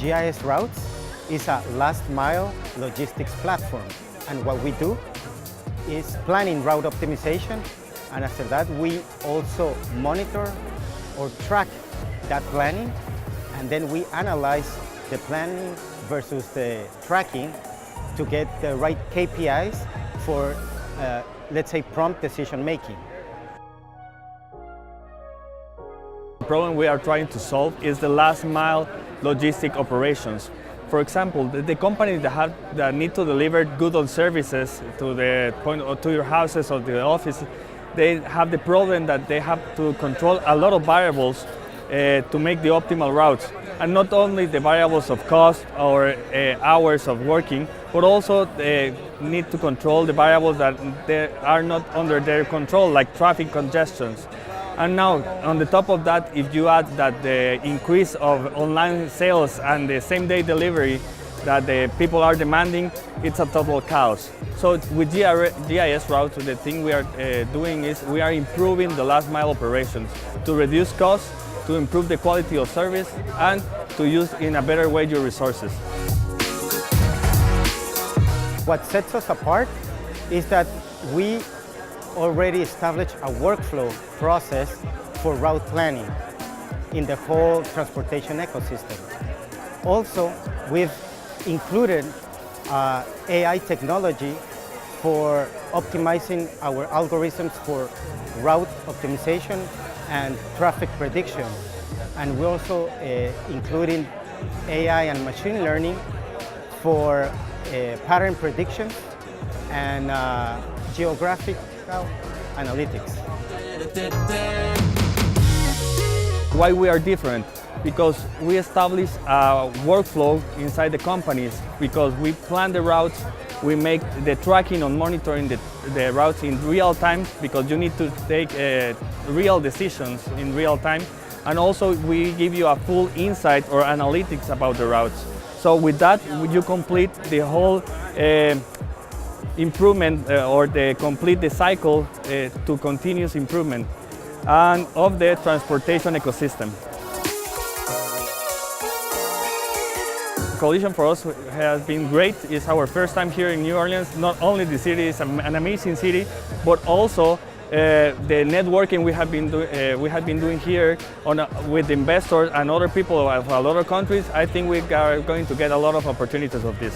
Gis Routes is a last-mile logistics platform, and what we do is planning route optimization, and after that we also monitor or track that planning, and then we analyze the planning versus the tracking to get the right KPIs for, let's say, prompt decision making. The problem we are trying to solve is the last mile logistic operations. For example, the companies that need to deliver goods or services to the point or to your houses or the office, they have the problem that they have to control a lot of variables to make the optimal routes. And not only the variables of cost or hours of working, but also they need to control the variables that they are not under their control, like traffic congestions. And now, on the top of that, if you add that the increase of online sales and the same-day delivery that the people are demanding, it's a total chaos. So with Gis Routes, the thing we are doing is we are improving the last-mile operations to reduce costs, to improve the quality of service, and to use in a better way your resources. What sets us apart is that we already established a workflow process for route planning in the whole transportation ecosystem. Also, we've included AI technology for optimizing our algorithms for route optimization and traffic prediction. And we're also including AI and machine learning for pattern prediction and geographic analytics. Why we are different? Because we establish a workflow inside the companies, because we plan the routes, we make the tracking and monitoring the routes in real time, because you need to take real decisions in real time, and also we give you a full insight or analytics about the routes. So with that, you complete the whole improvement or complete the cycle to continuous improvement and of the transportation ecosystem. Collision for us has been great. It's our first time here in New Orleans. Not only the city is an amazing city, but also the networking we have been doing here with investors and other people of a lot of countries. I think we are going to get a lot of opportunities of this.